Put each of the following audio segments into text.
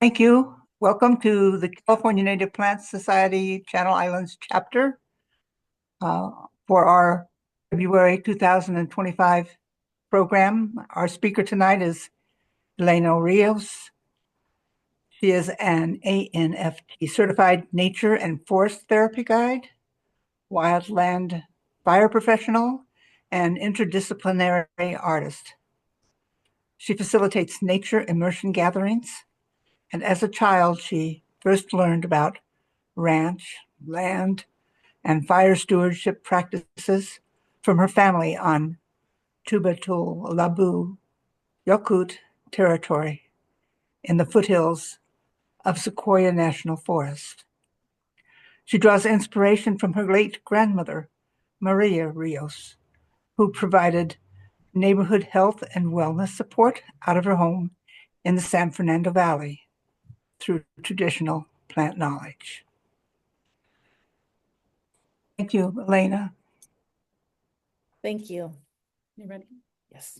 Thank you. Welcome to the California Native Plants Society Channel Islands chapter for our February 2025 program. Our speaker tonight is Elena Rios. She is an ANFT certified nature and forest therapy guide, wildland fire professional, and interdisciplinary artist. She facilitates nature immersion gatherings, and as a child, she first learned about ranch, land, and fire stewardship practices from her family on Tubatul Labu Yakut territory in the foothills of Sequoia National Forest. She draws inspiration from her late grandmother, Maria Rios, who provided neighborhood health and wellness support out of her home in the San Fernando Valley through traditional plant knowledge. Thank you, Elena. Thank you. You ready? Yes.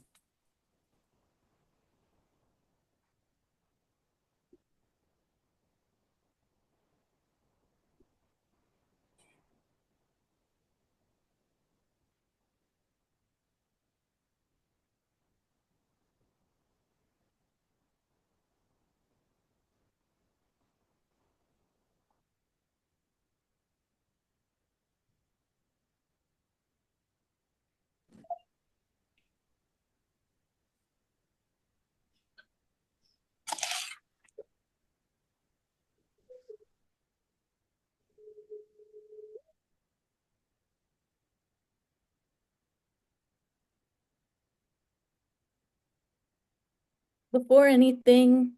Before anything,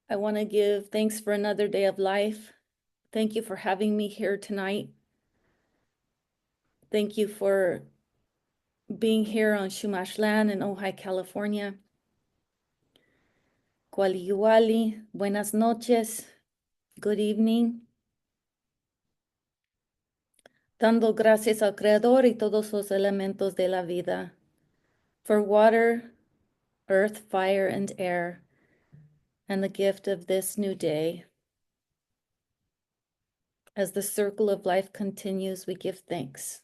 I want to give thanks for another day of life. Thank you for having me here tonight. Thank you for being here on Chumash land in Ojai, California. Kuali, buenas noches, good evening. Dando gracias al Creador y todos los elementos de la vida, for water, earth, fire, and air, and the gift of this new day. As the circle of life continues, we give thanks.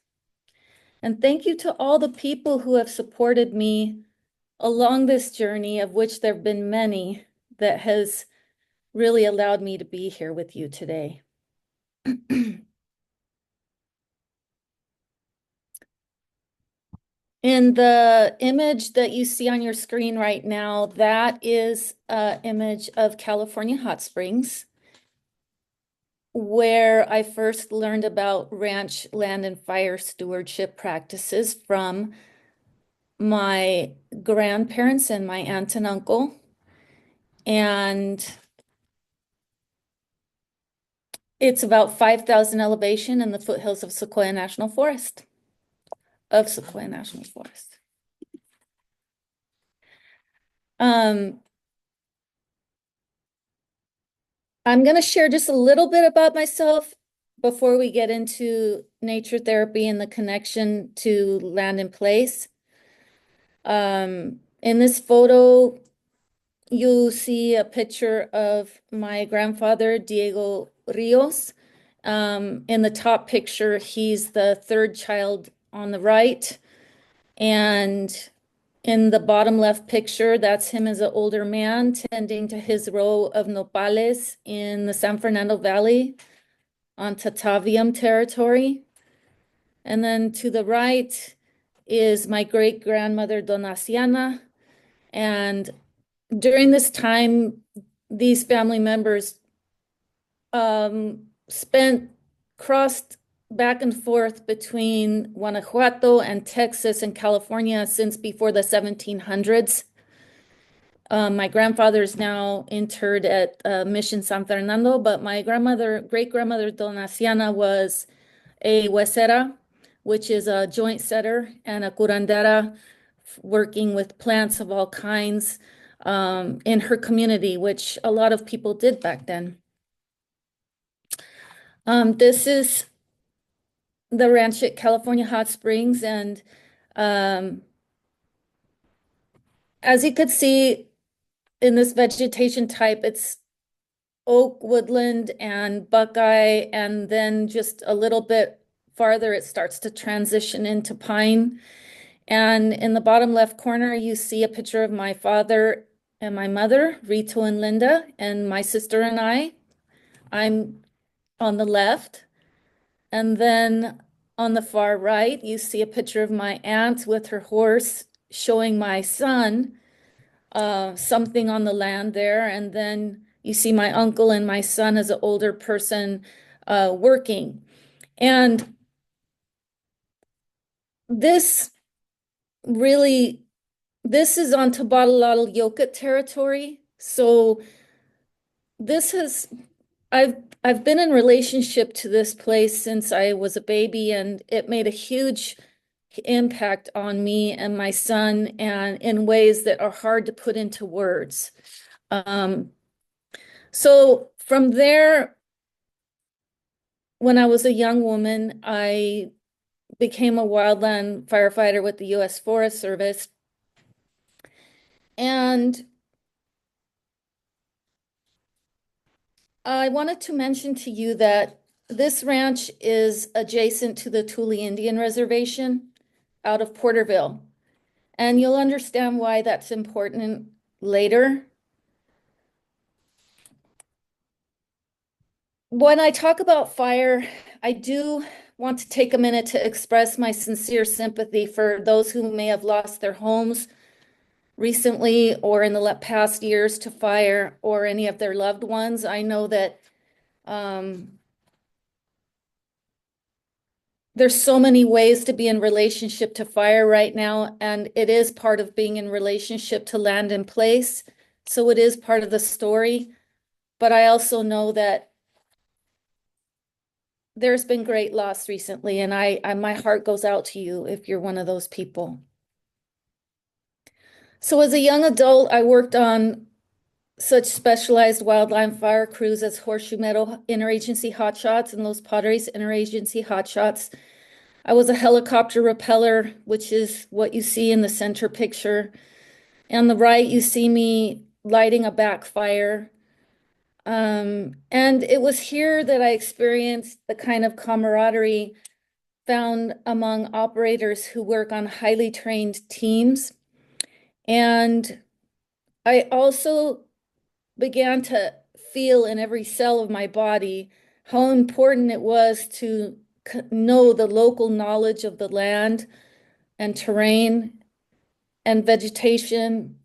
And thank you to all the people who have supported me along this journey, of which there have been many, that has really allowed me to be here with you today. In the image that you see on your screen right now, that is an image of California Hot Springs, where I first learned about ranch, land, and fire stewardship practices from my grandparents and my aunt and uncle. And it's about 5,000 elevation in the foothills of Sequoia National Forest. I'm going to share just a little bit about myself before we get into nature therapy and the connection to land and place. In this photo, you see a picture of my grandfather, Diego Rios. In the top picture, he's the third child on the right. And in the bottom left picture, that's him as an older man tending to his row of nopales in the San Fernando Valley on Tataviam territory. And then to the right is my great-grandmother, Donaciana. And during this time, these family members crossed back and forth between Guanajuato and Texas and California since before the 1700s. My grandfather is now interred at Mission San Fernando, but my great-grandmother Donaciana was a huesera, which is a joint setter, and a curandera, working with plants of all kinds in her community, which a lot of people did back then. This is the ranch at California Hot Springs, and as you could see in this vegetation type, it's oak woodland and buckeye, and then just a little bit farther, it starts to transition into pine. And in the bottom left corner, you see a picture of my father and my mother, Rito and Linda, and my sister and I. I'm on the left. And then on the far right, you see a picture of my aunt with her horse showing my son something on the land there. And then you see my uncle and my son as an older person working. And this really, this is on Tabatalatl Yokut territory. So this has, I've been in relationship to this place since I was a baby, and it made a huge impact on me and my son, and in ways that are hard to put into words. So from there, when I was a young woman, I became a wildland firefighter with the U.S. Forest Service. And I wanted to mention to you that this ranch is adjacent to the Thule Indian Reservation out of Porterville. And you'll understand why that's important later. When I talk about fire, I do want to take a minute to express my sincere sympathy for those who may have lost their homes recently or in the past years to fire, or any of their loved ones. I know that there's so many ways to be in relationship to fire right now, and it is part of being in relationship to land and place. So it is part of the story. But I also know that there's been great loss recently, and my heart goes out to you if you're one of those people. So as a young adult, I worked on such specialized wildland fire crews as Horseshoe Meadow Interagency Hotshots and Los Padres Interagency Hotshots. I was a helicopter repeller, which is what you see in the center picture. On the right, you see me lighting a backfire. And it was here that I experienced the kind of camaraderie found among operators who work on highly trained teams. And I also began to feel in every cell of my body how important it was to know the local knowledge of the land and terrain and vegetation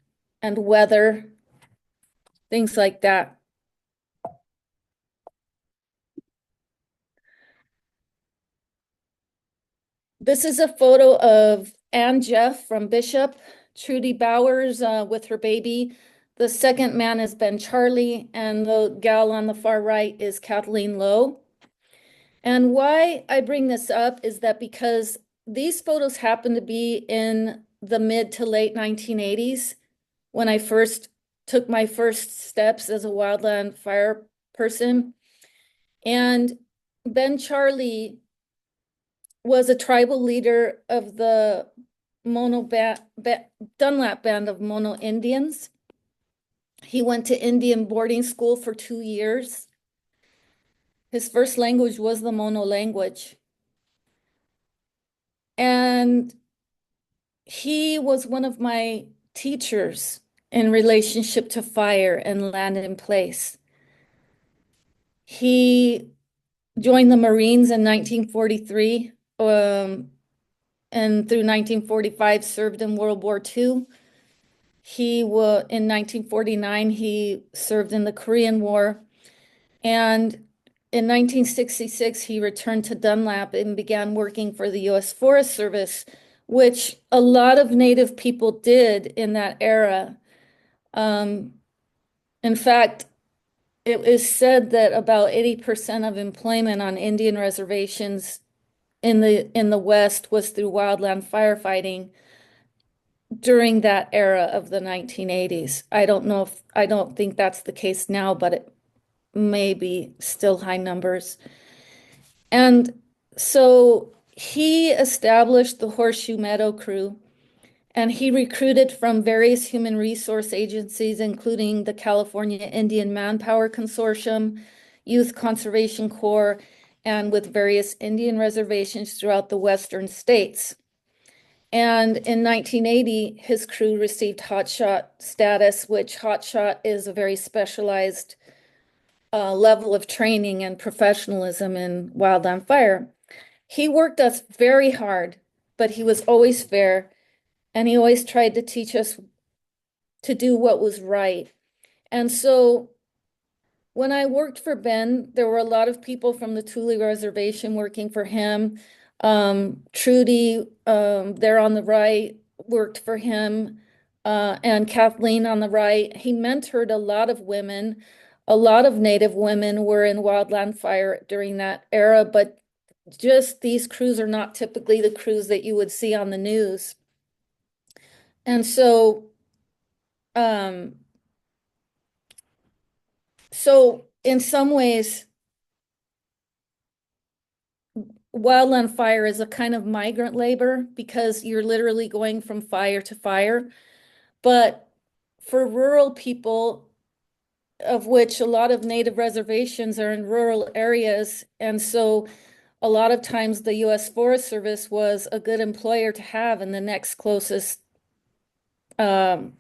and weather, things like that. This is a photo of Ann Jeff from Bishop, Trudy Bowers with her baby. The second man is Ben Charlie, and the gal on the far right is Kathleen Lowe. And why I bring this up is that because these photos happen to be in the mid to late 1980s, when I first took my first steps as a wildland fire person. And Ben Charlie was a tribal leader of the Dunlap band of Mono Indians. He went to Indian boarding school for 2 years. His first language was the Mono language. And he was one of my teachers in relationship to fire and land in place. He joined the Marines in 1943, and through 1945 served in World War II. In 1949, he served in the Korean War. And in 1966, he returned to Dunlap and began working for the U.S. Forest Service, which a lot of Native people did in that era. In fact, it is said that about 80% of employment on Indian reservations in the West was through wildland firefighting during that era of the 1980s. I don't think that's the case now, but it may be still high numbers. And so he established the Horseshoe Meadow crew, And he recruited from various human resource agencies, including the California Indian Manpower Consortium, Youth Conservation Corps, and with various Indian reservations throughout the western states. And in 1980, his crew received hotshot status, which hotshot is a very specialized level of training and professionalism in wildland fire. He worked us very hard, but he was always fair, and he always tried to teach us to do what was right. And so when I worked for Ben, there were a lot of people from the Thule Reservation working for him. Trudy, there on the right, worked for him, and Kathleen on the right. He mentored a lot of women. A lot of Native women were in wildland fire during that era, but just these crews are not typically the crews that you would see on the news. And um, so in some ways, wildland fire is a kind of migrant labor because you're literally going from fire to fire. But for rural people, of which a lot of native reservations are in rural areas, and so a lot of times the U.S. Forest Service was a good employer to have in the next closest um,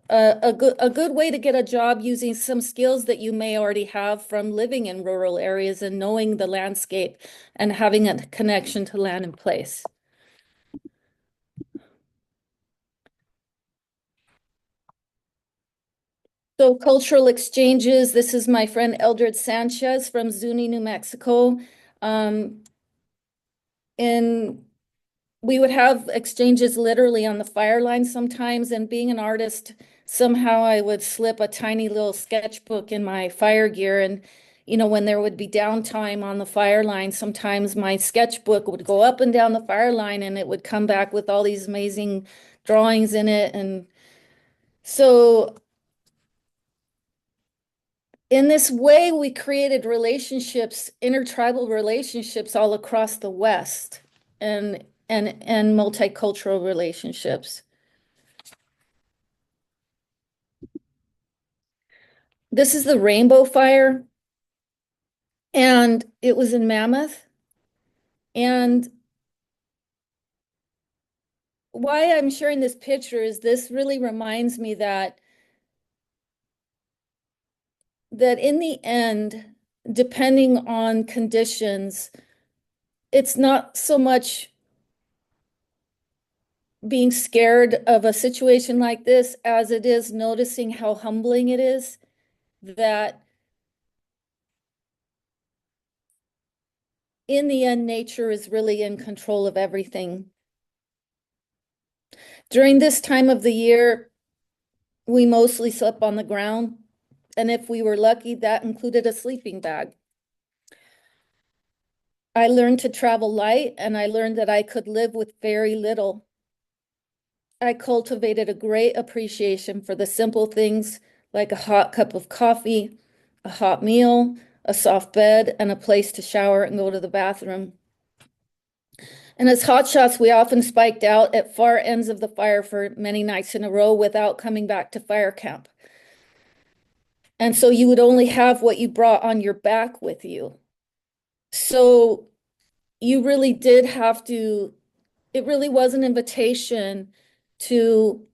a good way to get a job using some skills that you may already have from living in rural areas and knowing the landscape and having a connection to land and place. So cultural exchanges, this is my friend Eldred Sanchez from Zuni, New Mexico. Um, and we would have exchanges literally on the fire line sometimes. And being an artist, somehow I would slip a tiny little sketchbook in my fire gear. And, when there would be downtime on the fire line, sometimes my sketchbook would go up and down the fire line and it would come back with all these amazing drawings in it. And so in this way, we created relationships, intertribal relationships all across the West and multicultural relationships. This is the Rainbow Fire, and it was in Mammoth. And why I'm sharing this picture is this really reminds me that in the end, depending on conditions, it's not so much being scared of a situation like this as it is noticing how humbling it is that in the end, nature is really in control of everything. During this time of the year, we mostly slept on the ground, and if we were lucky, that included a sleeping bag. I learned to travel light, and I learned that I could live with very little. I cultivated a great appreciation for the simple things like a hot cup of coffee, a hot meal, a soft bed, and a place to shower and go to the bathroom. And as hotshots, we often spiked out at far ends of the fire for many nights in a row without coming back to fire camp. And so you would only have what you brought on your back with you. So you really did have to, it really was an invitation to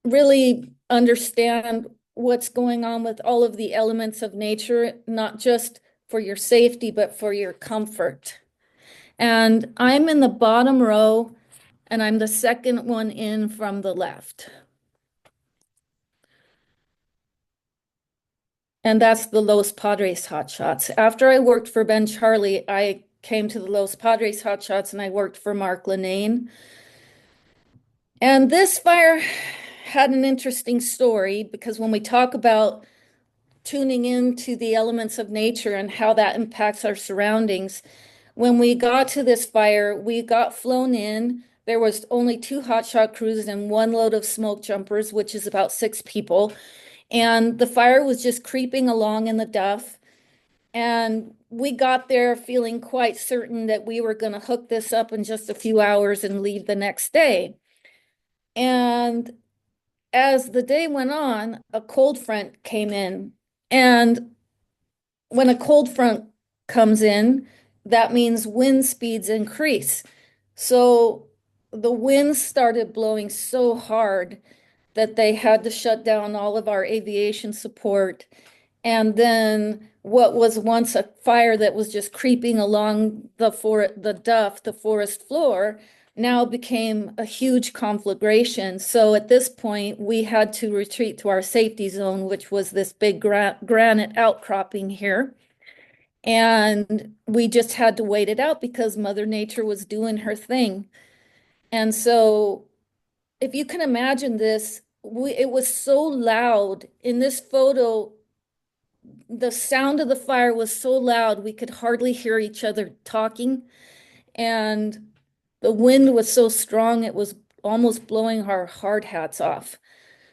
really understand what's going on with all of the elements of nature, not just for your safety, but for your comfort. And I'm in the bottom row, and I'm the second one in from the left. And that's the Los Padres Hotshots. After I worked for Ben Charlie, I came to the Los Padres Hotshots and I worked for Mark Lenane. And this fire had an interesting story because when we talk about tuning into the elements of nature and how that impacts our surroundings, when we got to this fire, we got flown in. There was only 2 hotshot crews and 1 load of smoke jumpers, which is about 6 people. And the fire was just creeping along in the duff. And we got there feeling quite certain that we were going to hook this up in just a few hours and leave the next day. And as the day went on, a cold front came in. And when a cold front comes in, that means wind speeds increase. So the winds started blowing so hard that they had to shut down all of our aviation support. And then what was once a fire that was just creeping along the forest floor, now became a huge conflagration. So at this point, we had to retreat to our safety zone, which was this big granite outcropping here. And we just had to wait it out because Mother Nature was doing her thing. And so if you can imagine this, it was so loud in this photo. The sound of the fire was so loud we could hardly hear each other talking, and the wind was so strong it was almost blowing our hard hats off.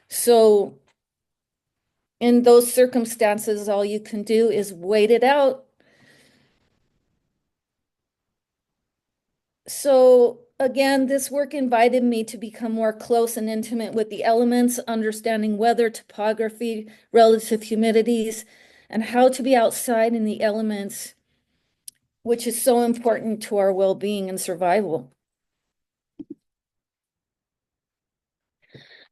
So in those circumstances, all you can do is wait it out. So again, this work invited me to become more close and intimate with the elements, understanding weather, topography, relative humidities, and how to be outside in the elements, which is so important to our well-being and survival.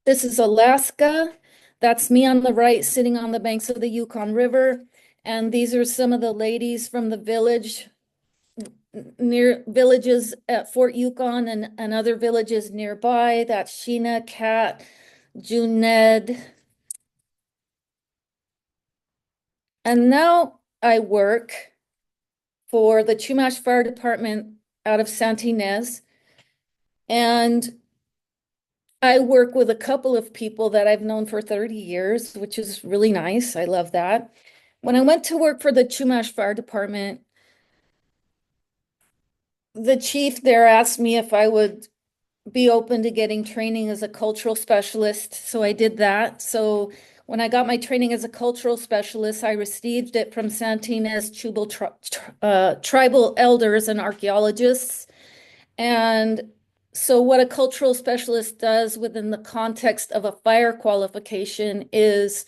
This is Alaska. That's me on the right, sitting on the banks of the Yukon River. And these are some of the ladies from the villages at Fort Yukon and other villages nearby. That's Sheena, Kat, Juned. And now I work for the Chumash Fire Department out of Saint Ynez. And I work with a couple of people that I've known for 30 years, which is really nice. I love that. When I went to work for the Chumash Fire Department, the chief there asked me if I would be open to getting training as a cultural specialist. So I did that. So when I got my training as a cultural specialist, I received it from Santina's tribal elders and archaeologists. And so what a cultural specialist does within the context of a fire qualification is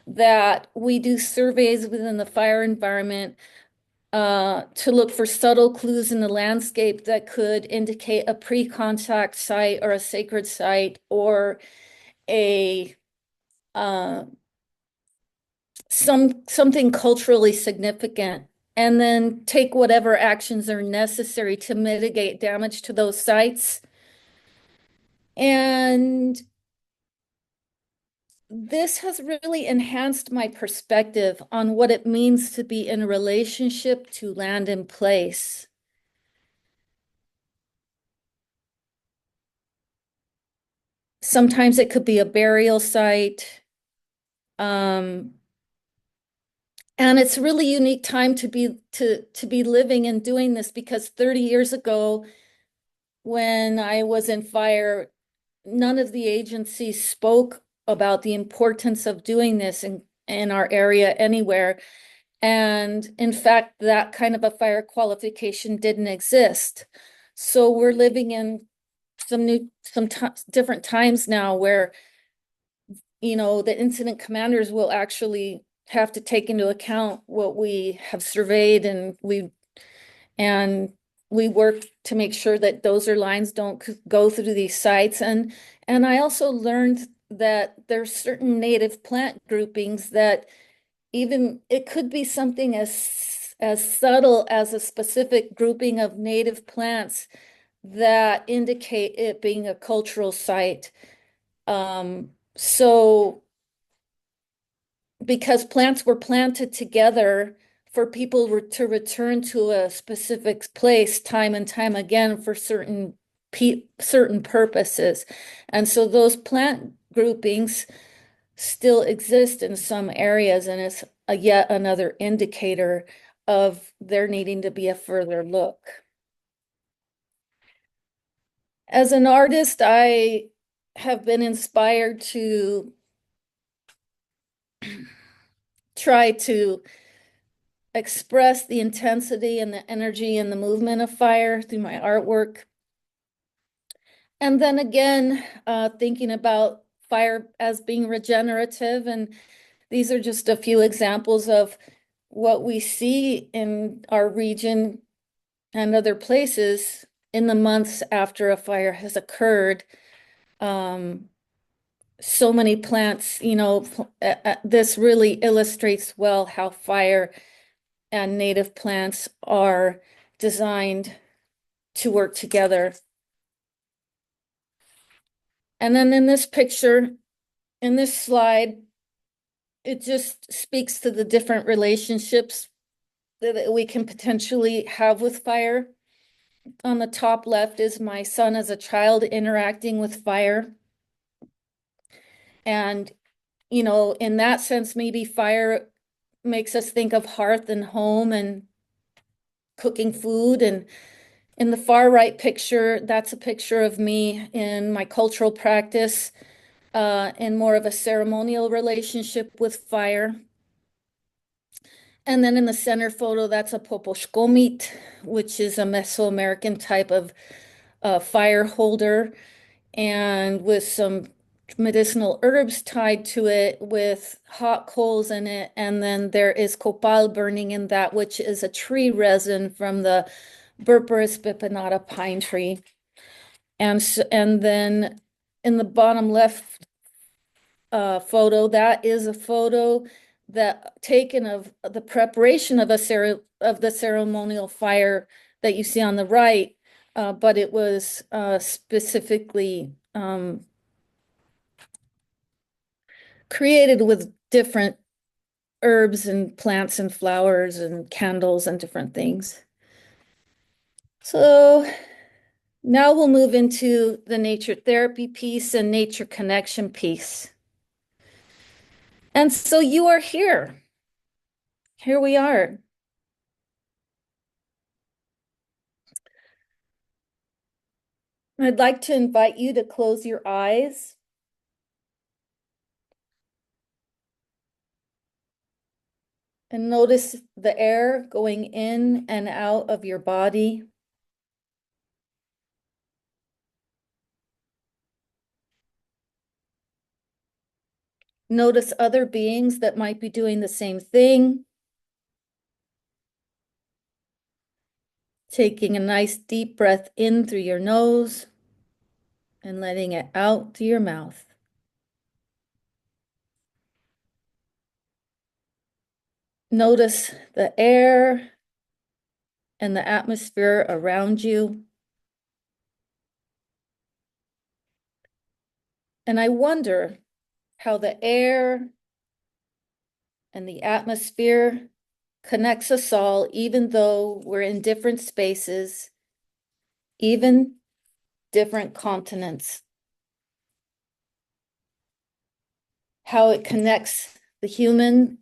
that we do surveys within the fire environment to look for subtle clues in the landscape that could indicate a pre-contact site or a sacred site or a uh, something culturally significant, and then take whatever actions are necessary to mitigate damage to those sites. And this has really enhanced my perspective on what it means to be in a relationship to land and place. Sometimes it could be a burial site. Um, and it's a really unique time to be living and doing this, because 30 years ago, when I was in fire, none of the agencies spoke about the importance of doing this in our area anywhere. And in fact, that kind of a fire qualification didn't exist. So we're living in some different times now where, the incident commanders will actually have to take into account what we have surveyed, and we work to make sure that dozer lines don't go through these sites. And I also learned that there's certain native plant groupings that even it could be something as subtle as a specific grouping of native plants that indicate it being a cultural site. So because plants were planted together for people to return to a specific place time and time again for certain purposes. And so those plant groupings still exist in some areas, and it's yet another indicator of there needing to be a further look. As an artist, I have been inspired to try to express the intensity and the energy and the movement of fire through my artwork. And then again, thinking about fire as being regenerative. And these are just a few examples of what we see in our region and other places in the months after a fire has occurred. So many plants, this really illustrates well how fire and native plants are designed to work together. And then in this picture, in this slide, it just speaks to the different relationships that we can potentially have with fire. On the top left is my son as a child interacting with fire. And, in that sense, maybe fire makes us think of hearth and home and cooking food. And in the far right picture, that's a picture of me in my cultural practice, in more of a ceremonial relationship with fire. And then in the center photo, that's a poposhkomit, which is a Mesoamerican type of fire holder, and with some medicinal herbs tied to it with hot coals in it. And then there is copal burning in that, which is a tree resin from the Berberis bipinata pine tree. And then in the bottom left photo, that is a photo that taken of the preparation of the ceremonial fire that you see on the right, but it was specifically created with different herbs and plants and flowers and candles and different things. So now we'll move into the nature therapy piece and nature connection piece. And so you are here. Here we are. I'd like to invite you to close your eyes. And notice the air going in and out of your body. Notice other beings that might be doing the same thing. Taking a nice deep breath in through your nose and letting it out through your mouth. Notice the air and the atmosphere around you. And I wonder how the air and the atmosphere connects us all, even though we're in different spaces, even different continents. How it connects the human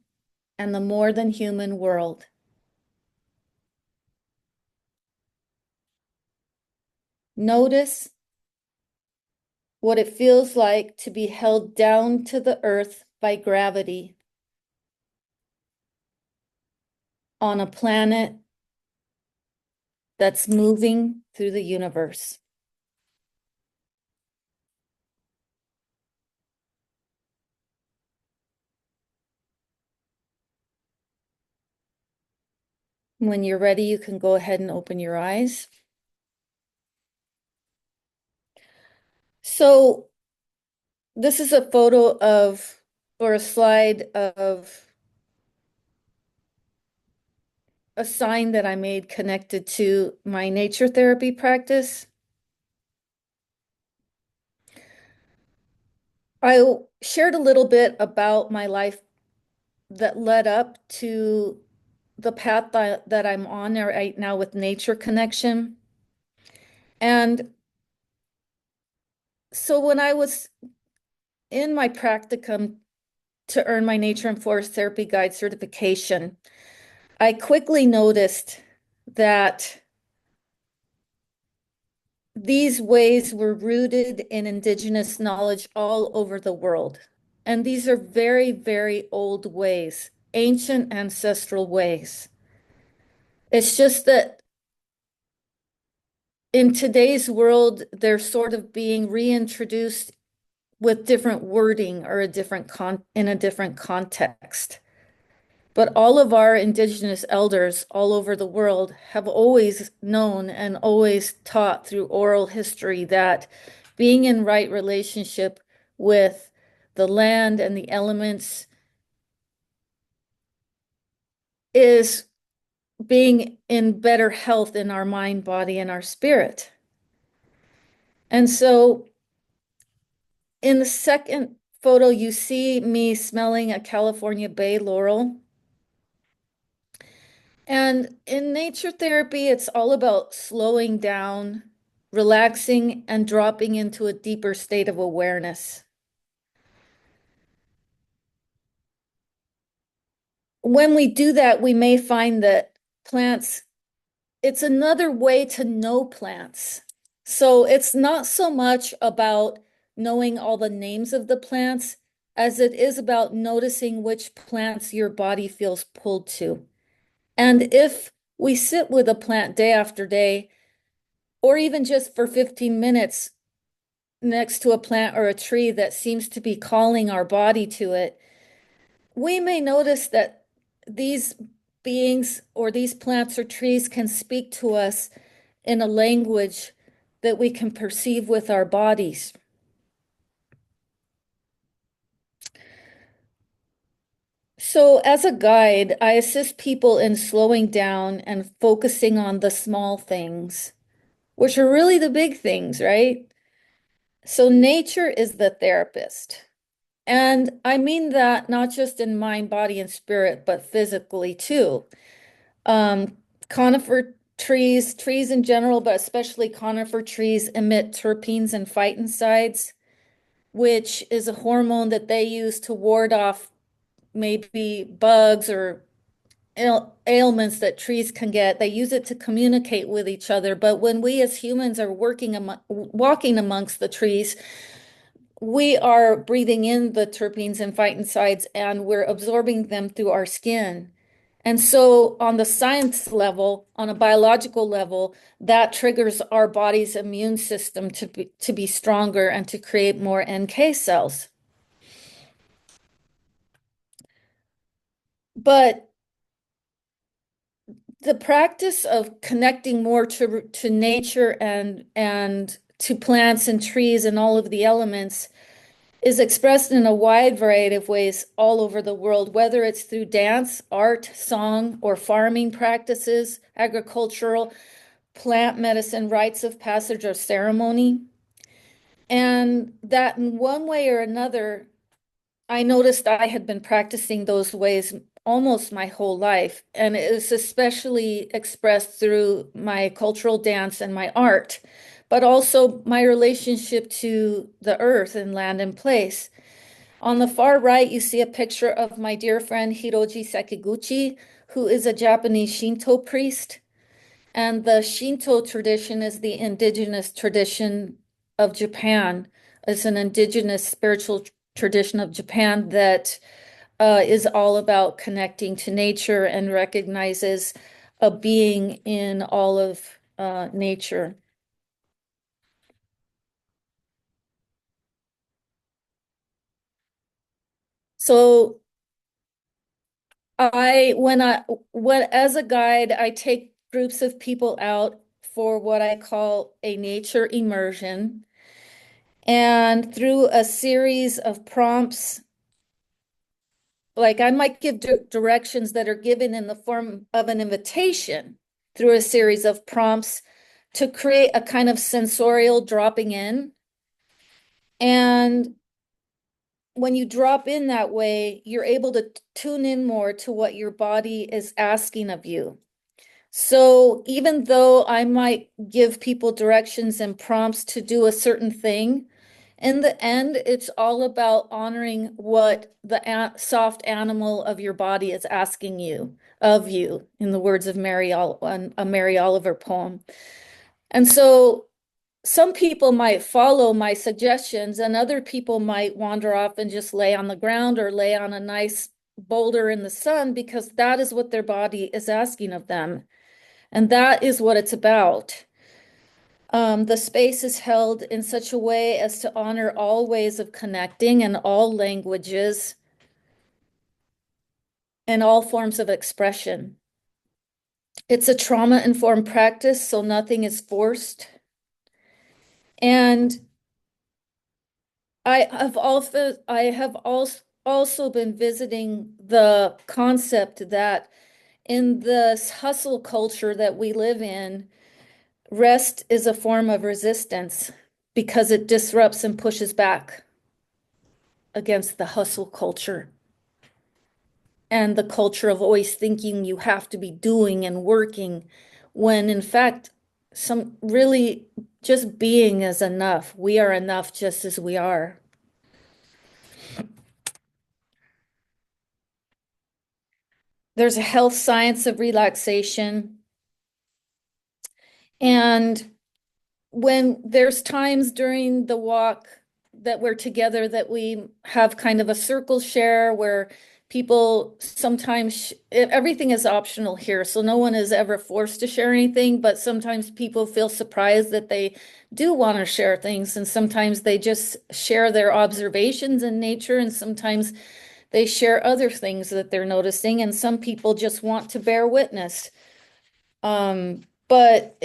and the more than human world. Notice what it feels like to be held down to the earth by gravity on a planet that's moving through the universe. When you're ready, you can go ahead and open your eyes. So this is a photo of, or a slide of a sign that I made connected to my nature therapy practice. I shared a little bit about my life that led up to the path that I'm on right now with nature connection. And so when I was in my practicum to earn my nature and forest therapy guide certification, I quickly noticed that these ways were rooted in indigenous knowledge all over the world. And these are very, very old ways, ancient ancestral ways. It's just that in today's world, they're sort of being reintroduced with different wording or in a different context. But all of our indigenous elders all over the world have always known and always taught through oral history that being in right relationship with the land and the elements is being in better health in our mind, body, and our spirit. And so in the second photo, you see me smelling a California Bay laurel. And in nature therapy, it's all about slowing down, relaxing, and dropping into a deeper state of awareness. When we do that, we may find that plants, it's another way to know plants. So it's not so much about knowing all the names of the plants as it is about noticing which plants your body feels pulled to. And if we sit with a plant day after day, or even just for 15 minutes next to a plant or a tree that seems to be calling our body to it, we may notice that these beings or these plants or trees can speak to us in a language that we can perceive with our bodies. So, as a guide, I assist people in slowing down and focusing on the small things, which are really the big things, right? So, nature is the therapist. And I mean that not just in mind, body, and spirit, but physically too. Um, Conifer trees in general, but especially conifer trees, emit terpenes and phytoncides, which is a hormone that they use to ward off maybe bugs or ailments that trees can get. They use it to communicate with each other. But when we as humans are walking amongst the trees, we are breathing in the terpenes and phytoncides and we're absorbing them through our skin. And so, on the science level, on a biological level, that triggers our body's immune system to be stronger and to create more NK cells. But the practice of connecting more to nature and to plants and trees and all of the elements is expressed in a wide variety of ways all over the world, whether it's through dance, art, song, or farming practices, agricultural, plant medicine, rites of passage, or ceremony. And that in one way or another, I noticed I had been practicing those ways almost my whole life. And it was especially expressed through my cultural dance and my art, but also my relationship to the earth and land and place. On the far right, you see a picture of my dear friend Hiroji Sekiguchi, who is a Japanese Shinto priest. And the Shinto tradition is the indigenous tradition of Japan. It's an indigenous spiritual tradition of Japan that is all about connecting to nature and recognizes a being in all of nature. So when as a guide, I take groups of people out for what I call a nature immersion. And through a series of prompts, like I might give directions that are given in the form of an invitation through a series of prompts to create a kind of sensorial dropping in. And when you drop in that way, you're able to tune in more to what your body is asking of you. So even though I might give people directions and prompts to do a certain thing, in the end, it's all about honoring what the soft animal of your body is asking you of you, in the words of a Mary Oliver poem. And so some people might follow my suggestions, and other people might wander off and just lay on the ground or lay on a nice boulder in the sun because that is what their body is asking of them. And that is what it's about. The space is held in such a way as to honor all ways of connecting and all languages and all forms of expression. It's a trauma-informed practice, so nothing is forced. And I have also been visiting the concept that in this hustle culture that we live in, rest is a form of resistance because it disrupts and pushes back against the hustle culture and the culture of always thinking you have to be doing and working, when in fact, some really just being is enough. We are enough just as we are. There's a health science of relaxation. And when there's times during the walk that we're together that we have kind of a circle share where people sometimes everything is optional here, so no one is ever forced to share anything, but sometimes people feel surprised that they do want to share things, and sometimes they just share their observations in nature, and sometimes they share other things that they're noticing, and some people just want to bear witness. But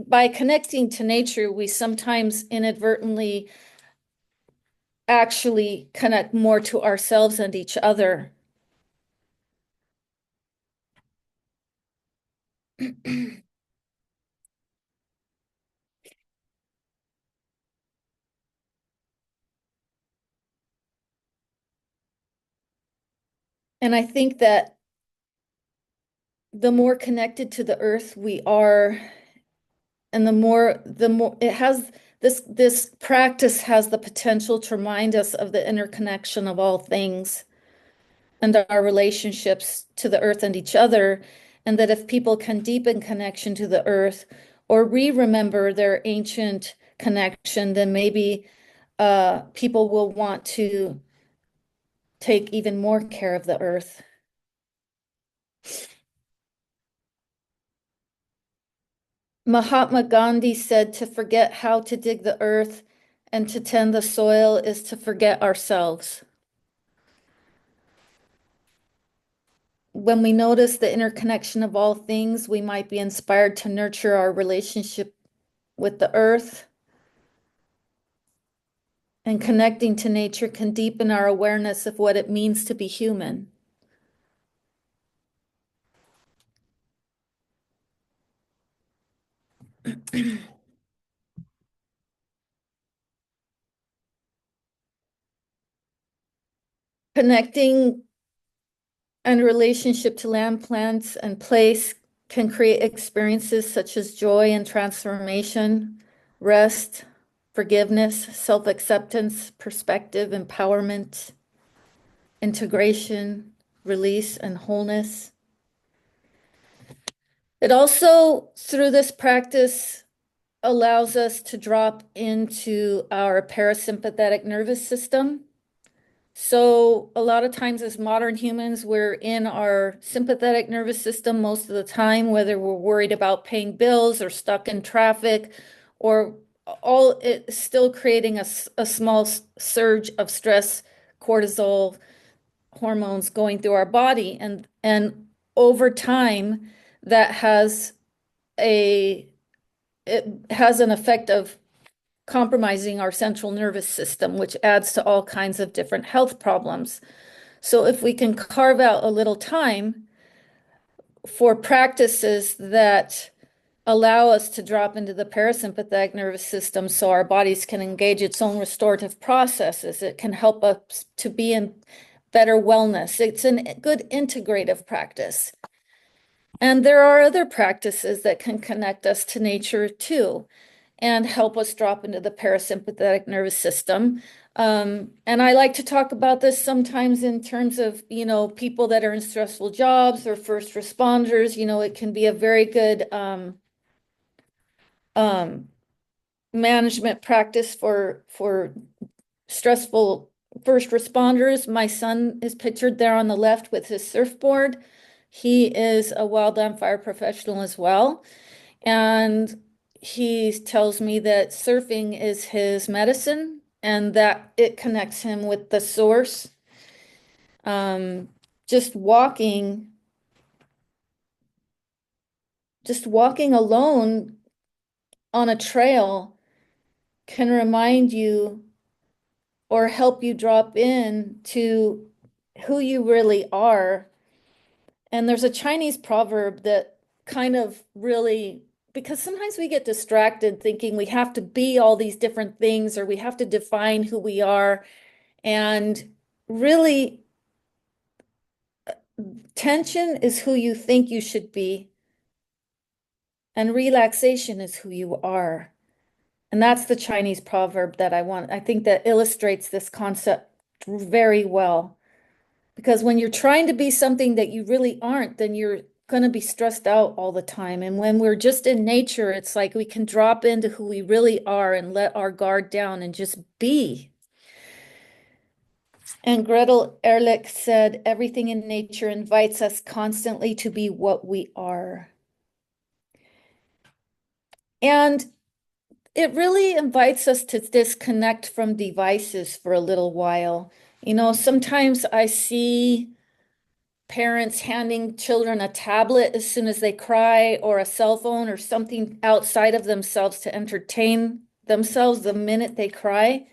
by connecting to nature, we sometimes inadvertently actually connect more to ourselves and each other. And I think that the more connected to the earth we are, and the more it has this practice has the potential to remind us of the interconnection of all things and our relationships to the earth and each other, and that if people can deepen connection to the earth or remember their ancient connection, then maybe people will want to take even more care of the earth. Mahatma Gandhi said to forget how to dig the earth and to tend the soil is to forget ourselves. When we notice the interconnection of all things, we might be inspired to nurture our relationship with the earth. And connecting to nature can deepen our awareness of what it means to be human. Connecting and relationship to land, plants, and place can create experiences such as joy and transformation, rest, forgiveness, self-acceptance, perspective, empowerment, integration, release, and wholeness. It also, through this practice, allows us to drop into our parasympathetic nervous system. So a lot of times as modern humans, we're in our sympathetic nervous system most of the time, whether we're worried about paying bills or stuck in traffic, or all it's still creating a small surge of stress, cortisol hormones going through our body. And over time, that it has an effect of compromising our central nervous system, which adds to all kinds of different health problems. So if we can carve out a little time for practices that allow us to drop into the parasympathetic nervous system so our bodies can engage its own restorative processes, it can help us to be in better wellness. It's a good integrative practice. And there are other practices that can connect us to nature too and help us drop into the parasympathetic nervous system. And I like to talk about this sometimes in terms of, people that are in stressful jobs or first responders. It can be a very good management practice for stressful first responders. My son is pictured there on the left with his surfboard. He is a wildland fire professional as well. And he tells me that surfing is his medicine and that it connects him with the source. Um, just walking, just walking alone on a trail can remind you or help you drop in to who you really are. And there's a Chinese proverb that kind of really, because sometimes we get distracted thinking we have to be all these different things or we have to define who we are. And really, tension is who you think you should be, and relaxation is who you are. And that's the Chinese proverb that I think that illustrates this concept very well. Because when you're trying to be something that you really aren't, then you're going to be stressed out all the time. And when we're just in nature, it's like we can drop into who we really are and let our guard down and just be. And Gretel Ehrlich said, everything in nature invites us constantly to be what we are. And it really invites us to disconnect from devices for a little while. You know, sometimes I see parents handing children a tablet as soon as they cry, or a cell phone or something outside of themselves to entertain themselves the minute they cry.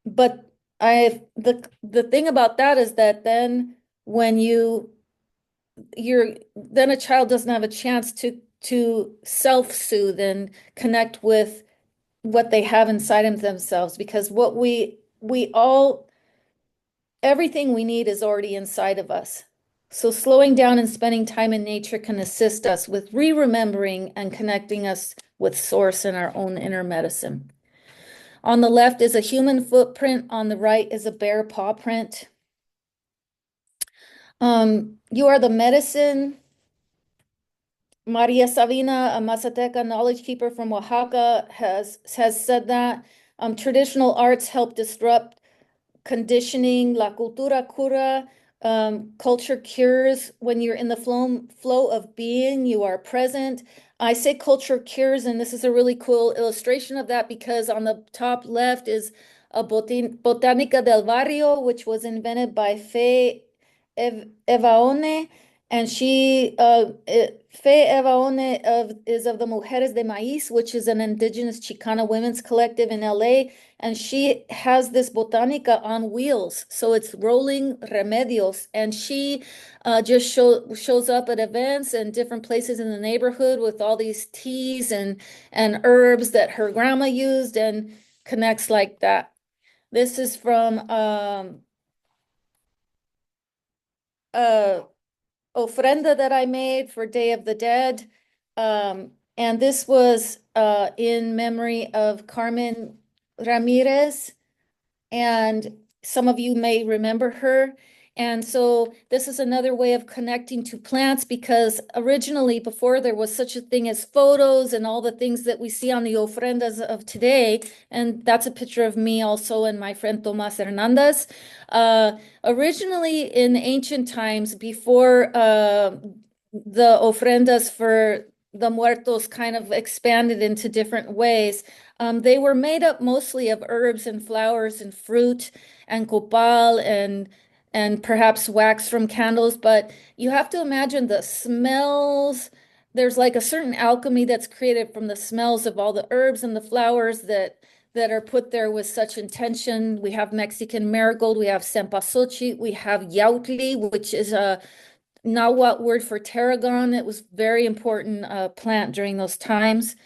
But the thing about that is that then when then a child doesn't have a chance to self-soothe and connect with what they have inside of themselves, because what we all everything we need is already inside of us. So slowing down and spending time in nature can assist us with re-remembering and connecting us with source and our own inner medicine. On the left is a human footprint, on the right is a bear paw print. You are the medicine. Maria Sabina, a Mazateca knowledge keeper from Oaxaca, has said that traditional arts help disrupt conditioning. La cultura cura, culture cures. When you're in the flow of being, you are present. I say culture cures, and this is a really cool illustration of that because on the top left is a Botánica del Barrio, which was invented by Fe Evaone, and Fe Evaone is of the Mujeres de Maíz, which is an indigenous Chicana women's collective in LA. And she has this botanica on wheels. So it's rolling remedios. And she just shows up at events and different places in the neighborhood with all these teas and herbs that her grandma used and connects like that. This is from ofrenda that I made for Day of the Dead. And this was in memory of Carmen Ramirez, and some of you may remember her. And so this is another way of connecting to plants, because originally, before there was such a thing as photos and all the things that we see on the ofrendas of today, and that's a picture of me also and my friend Tomas Hernandez. Originally in ancient times, before the ofrendas for the muertos kind of expanded into different ways, they were made up mostly of herbs and flowers and fruit and copal and perhaps wax from candles. But you have to imagine the smells. There's like a certain alchemy that's created from the smells of all the herbs and the flowers that are put there with such intention. We have Mexican marigold, we have cempasúchil, we have yautli, which is a Nahuatl word for tarragon. It was very important plant during those times.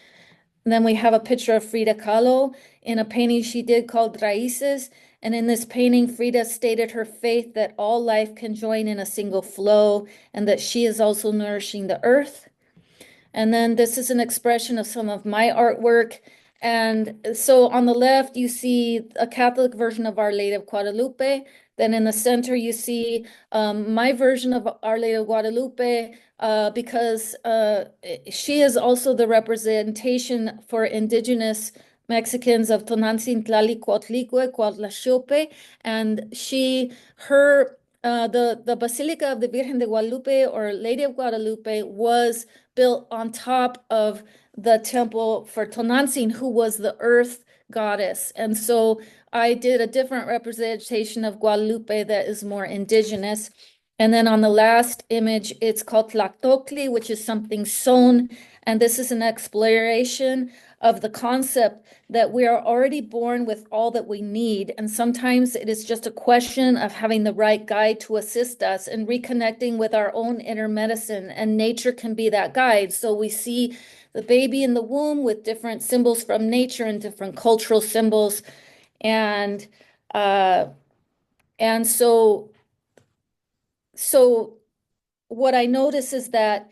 And then we have a picture of Frida Kahlo in a painting she did called Raíces. And in this painting, Frida stated her faith that all life can join in a single flow and that she is also nourishing the earth. And then this is an expression of some of my artwork. And so on the left, you see a Catholic version of Our Lady of Guadalupe. Then in the center, you see my version of Our Lady of Guadalupe, because she is also the representation for indigenous Mexicans of Tonantzin, Tlali, Cuautlicue, Cuautlaxiope, and her the Basilica of the Virgen de Guadalupe, or Lady of Guadalupe, was built on top of the temple for Tonantzin, who was the earth goddess. And so I did a different representation of Guadalupe that is more indigenous. And then on the last image, it's called Tlactocli, which is something sown. And this is an exploration of the concept that we are already born with all that we need. And sometimes it is just a question of having the right guide to assist us and reconnecting with our own inner medicine. And nature can be that guide. So we see the baby in the womb with different symbols from nature and different cultural symbols. And uh, and so what I notice is that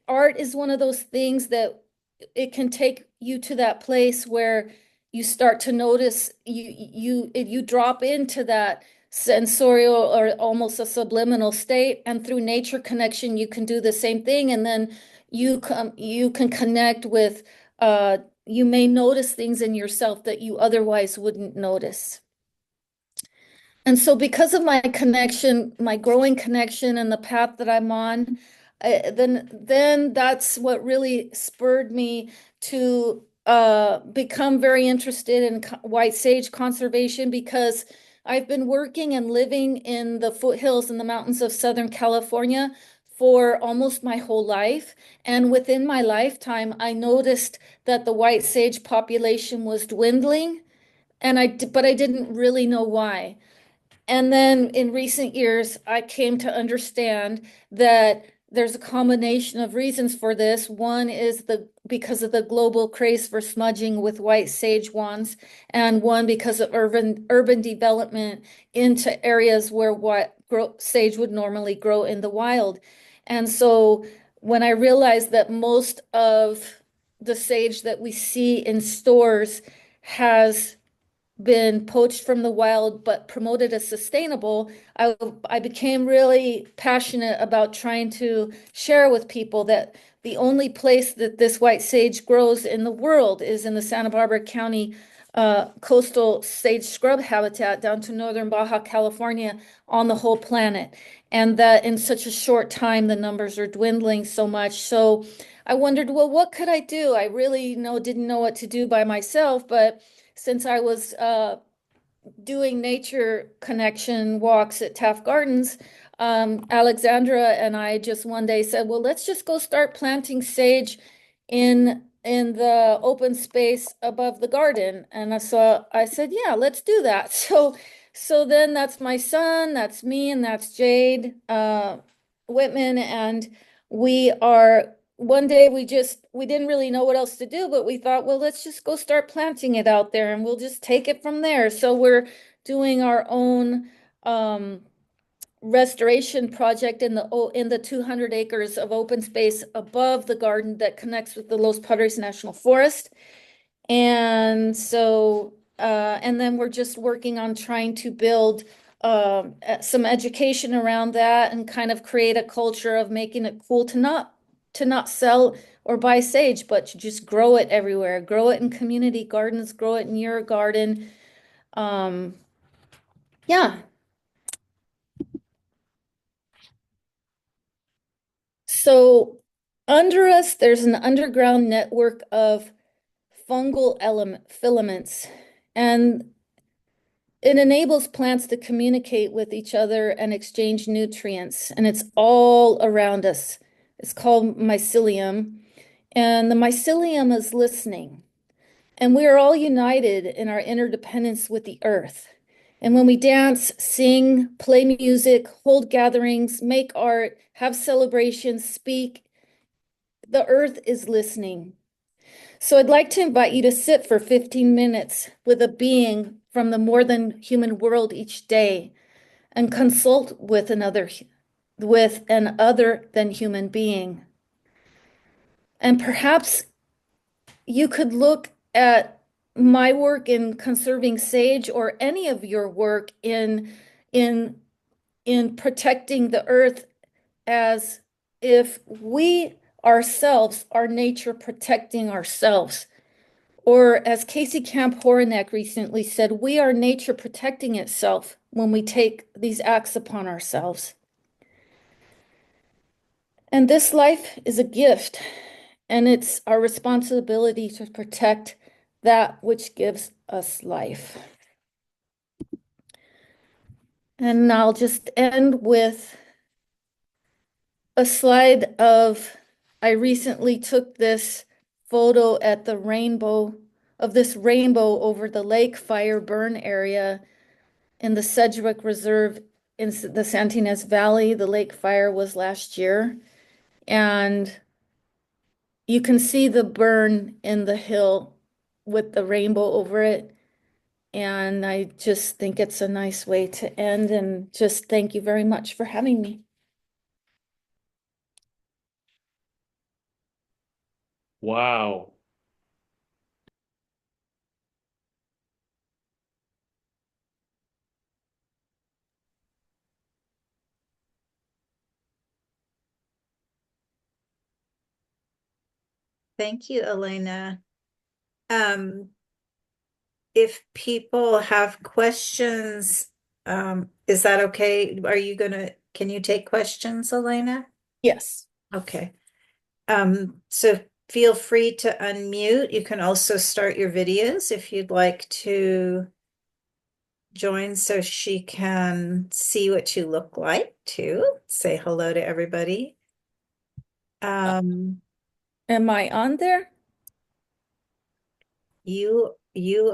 art is one of those things that it can take you to that place where you start to notice you drop into that sensorial or almost a subliminal state, and through nature connection you can do the same thing, and then you can connect with you may notice things in yourself that you otherwise wouldn't notice. And so because of my connection, my growing connection and the path that I'm on, then that's what really spurred me to become very interested in white sage conservation, because I've been working and living in the foothills and the mountains of Southern California for almost my whole life. And within my lifetime, I noticed that the white sage population was dwindling, but I didn't really know why. And then in recent years, I came to understand that there's a combination of reasons for this. One is because of the global craze for smudging with white sage wands, and one because of urban development into areas where sage would normally grow in the wild. And so when I realized that most of the sage that we see in stores has been poached from the wild but promoted as sustainable, I became really passionate about trying to share with people that the only place that this white sage grows in the world is in the Santa Barbara County coastal sage scrub habitat down to northern Baja California on the whole planet. And that in such a short time, the numbers are dwindling so much. So I wondered, well, what could I do? I really didn't know what to do by myself, but since I was doing nature connection walks at Taft Gardens, Alexandra and I just one day said, well, let's just go start planting sage in the open space above the garden. And I said, yeah, let's do that. So then that's my son, that's me, and that's Jade Whitman, and we are one day we didn't really know what else to do, but we thought, well, let's just go start planting it out there and we'll just take it from there. So we're doing our own restoration project in the 200 acres of open space above the garden that connects with the Los Padres National Forest. And so and then we're just working on trying to build some education around that and kind of create a culture of making it cool to not sell or buy sage, but to just grow it everywhere. Grow it in community gardens, grow it in your garden. Yeah. So under us, there's an underground network of filaments, and it enables plants to communicate with each other and exchange nutrients, and it's all around us. It's called mycelium, and the mycelium is listening. And we are all united in our interdependence with the earth. And when we dance, sing, play music, hold gatherings, make art, have celebrations, speak, the earth is listening. So I'd like to invite you to sit for 15 minutes with a being from the more than human world each day and consult with an other than human being. And perhaps you could look at my work in conserving sage, or any of your work in in protecting the earth, as if we ourselves are nature protecting ourselves, Or as Casey Camp Horinek recently said, we are nature protecting itself when we take these acts upon ourselves. And this life is a gift, and it's our responsibility to protect that which gives us life. And I'll just end with a slide of, I recently took this photo at the rainbow, of this rainbow over the lake fire burn area in the Sedgwick Reserve in the Santa Ynez Valley. The lake fire was last year. And you can see the burn in the hill with the rainbow over it. And I just think it's a nice way to end, and just thank you very much for having me. Wow. Thank you, Elena. If people have questions, is that okay? Can you take questions, Elena? Yes. Okay. So feel free to unmute. You can also start your videos if you'd like to join so she can see what you look like too. Say hello to everybody. Am I on there? You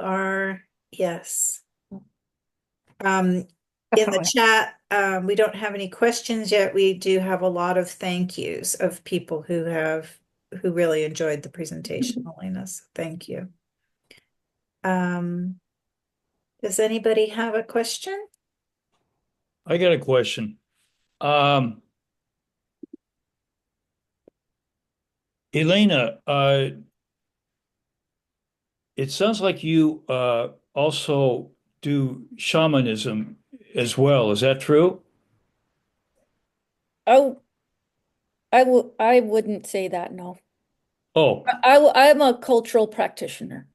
are, yes. In the Definitely. chat, we don't have any questions yet. We do have a lot of thank yous of people who really enjoyed the presentation, Elena. So thank you. Does anybody have a question? I got a question. Elena, it sounds like you also do shamanism as well. Is that true? Oh, I wouldn't say that, no. Oh, I'm a cultural practitioner.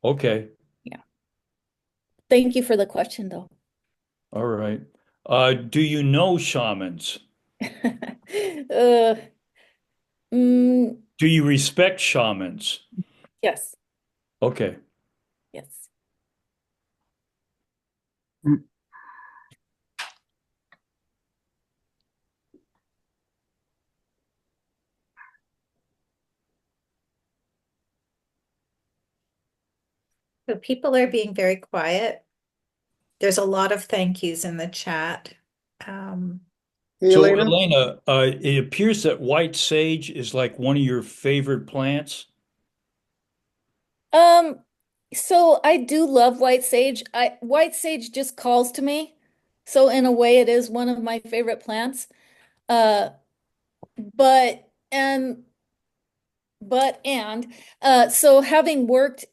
okay. Yeah. Thank you for the question, though. All right. Do you know shamans? Uh, mm, Do you respect shamans? yes, Okay. yes. So people are being very quiet. There's a lot of thank yous in the chat. Hey, So, Elena. Elena, it appears that white sage is like one of your favorite plants. Um, so I do love white sage. White sage just calls to me. So in a way it is one of my favorite plants. Uh, but and so having worked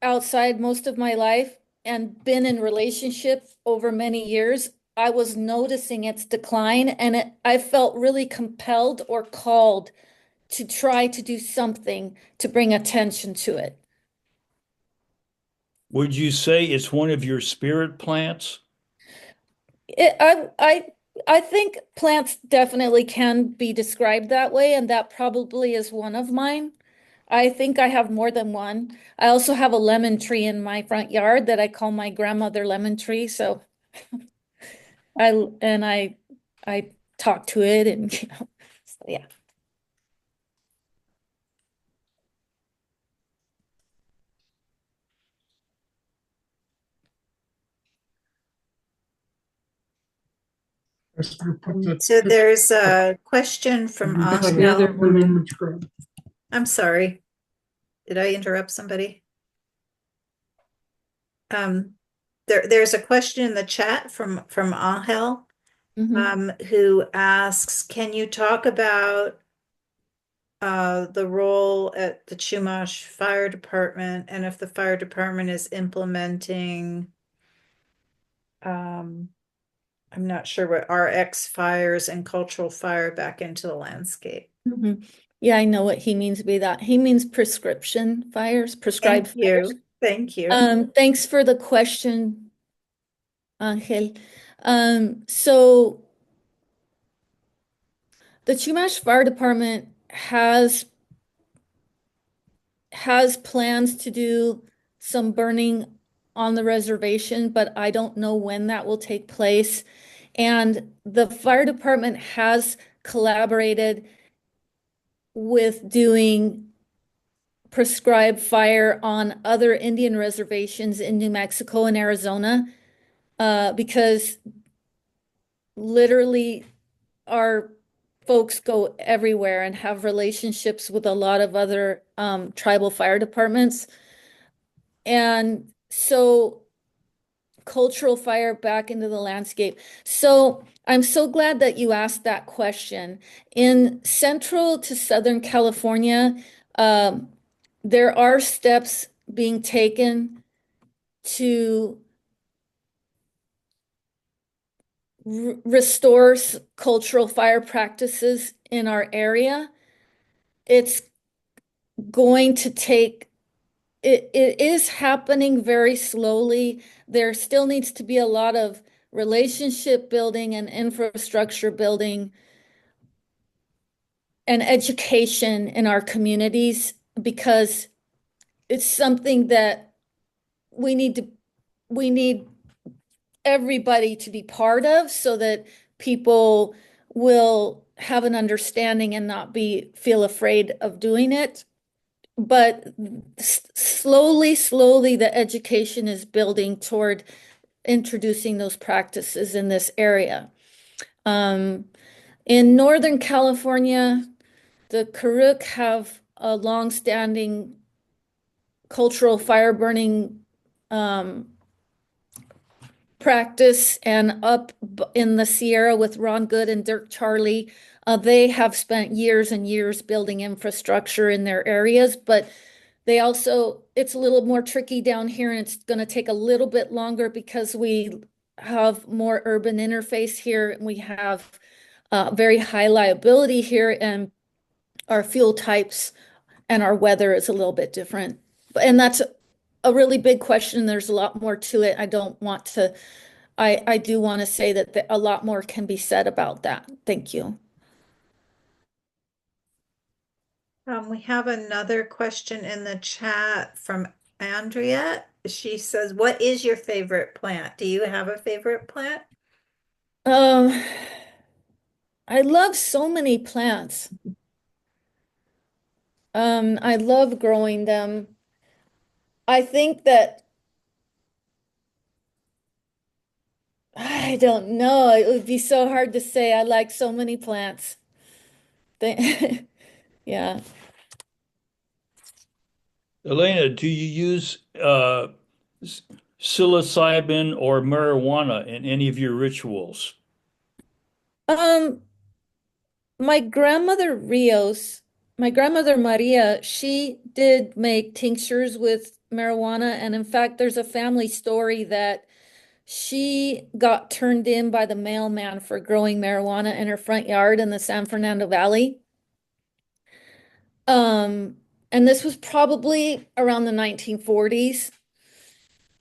outside most of my life and been in relationship over many years, I was noticing its decline, and I felt really compelled or called to try to do something to bring attention to it. Would you say it's one of your spirit plants? It, I think plants definitely can be described that way, and that probably is one of mine. I think I have more than one. I also have a lemon tree in my front yard that I call my grandmother lemon tree. So I talk to it, and so yeah. So there's a question from Angel. I'm sorry. Did I interrupt somebody? There's a question in the chat from Angel, who asks, can you talk about the role at the Chumash Fire Department, and if the fire department is implementing, I'm not sure what, RX fires and cultural fire back into the landscape. Yeah, I know what he means by that. He means prescription fires, prescribed Thank you. fires. Thank you. Thanks for the question, Angel. So the Chumash Fire Department has plans to do some burning on the reservation, but I don't know when that will take place. And the fire department has collaborated with doing prescribed fire on other Indian reservations in New Mexico and Arizona, because literally our folks go everywhere and have relationships with a lot of other tribal fire departments. And so cultural fire back into the landscape. So I'm so glad that you asked that question. In Central to Southern California, there are steps being taken to restore cultural fire practices in our area. It's going to take, it is happening very slowly. There still needs to be a lot of relationship building and infrastructure building and education in our communities, because it's something that we need everybody to be part of so that people will have an understanding and not feel afraid of doing it. But slowly, the education is building toward introducing those practices in this area. In Northern California, the Karuk have a longstanding cultural fire burning practice, and up in the Sierra with Ron Good and Dirk Charlie, they have spent years and years building infrastructure in their areas, but they also, it's a little more tricky down here, and it's going to take a little bit longer because we have more urban interface here, and we have very high liability here, and our fuel types and our weather is a little bit different. And that's a really big question. There's a lot more to it. I don't want to, I do want to say that a lot more can be said about that. Thank you. We have another question in the chat from Andrea. She says, what is your favorite plant? Do you have a favorite plant? I love so many plants. I love growing them. I think that, I don't know, it would be so hard to say. I like so many plants. Yeah. Elena, do you use psilocybin or marijuana in any of your rituals? Um, my grandmother Rios, my grandmother Maria, she did make tinctures with marijuana. And in fact, there's a family story that she got turned in by the mailman for growing marijuana in her front yard in the San Fernando Valley. Um, and this was probably around the 1940s,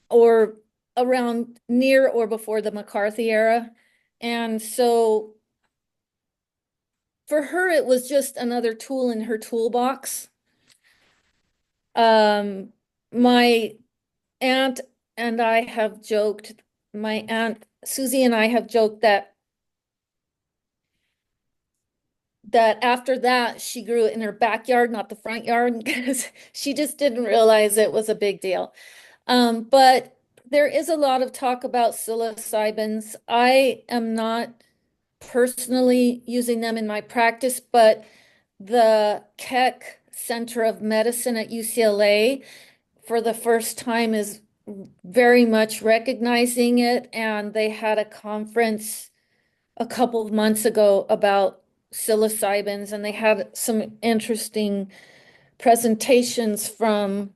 or around near or before the McCarthy era. And so for her, it was just another tool in her toolbox. My aunt and I have joked, my aunt Susie and I have joked that after that, she grew it in her backyard, not the front yard, because she just didn't realize it was a big deal. But there is a lot of talk about psilocybins. I am not personally using them in my practice, but the Keck Center of Medicine at UCLA for the first time is very much recognizing it. And they had a conference a couple of months ago about psilocybins, and they had some interesting presentations from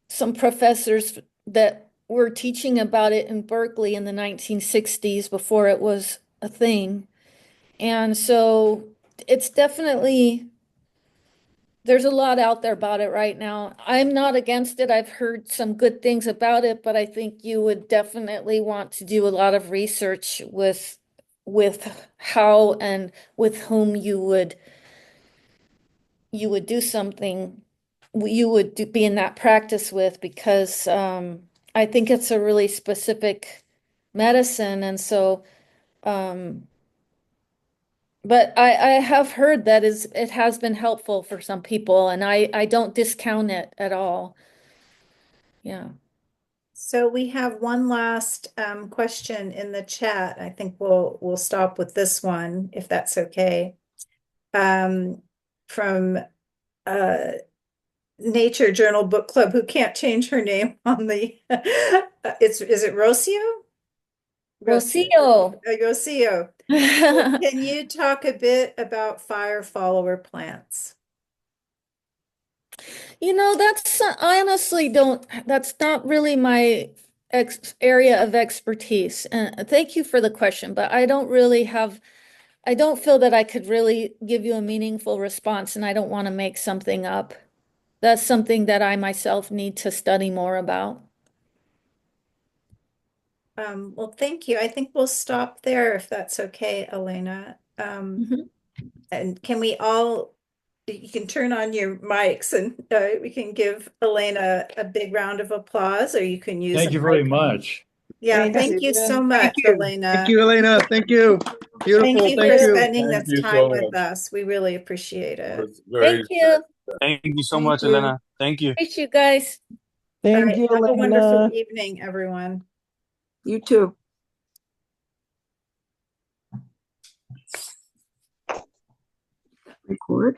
some professors that were teaching about it in Berkeley in the 1960s before it was a thing. And so it's definitely there's a lot out there about it right now. I'm not against it. I've heard some good things about it, but I think you would definitely want to do a lot of research with how and with whom you would do something be in that practice with, because I think it's a really specific medicine, and so but I have heard that it has been helpful for some people, and I don't discount it at all. Yeah. So we have one last question in the chat. I think we'll stop with this one if that's okay. From Nature Journal Book Club, who can't change her name on the is it Rocio? Rocio. Rocio. Can you talk a bit about fire follower plants? I honestly don't, that's not really my area of expertise. And thank you for the question, but I don't feel that I could really give you a meaningful response, and I don't want to make something up. That's something that I myself need to study more about. Well, thank you. I think we'll stop there if that's okay, Elena. Mhm. And can we all, you can turn on your mics and we can give Elena a big round of applause, or you can use a Thank you very mic. much. Yeah, Thank thank you so much, you. Elena. Thank you, Elena. Thank you. Beautiful. Thank you Thank for you. spending Thank this you time so with much. us. We really appreciate it. It was very, Thank you. thank you so Thank much, you. Elena. Thank you. Appreciate you guys. All Thank right, you, have a wonderful Elena. evening, everyone. You too. Record.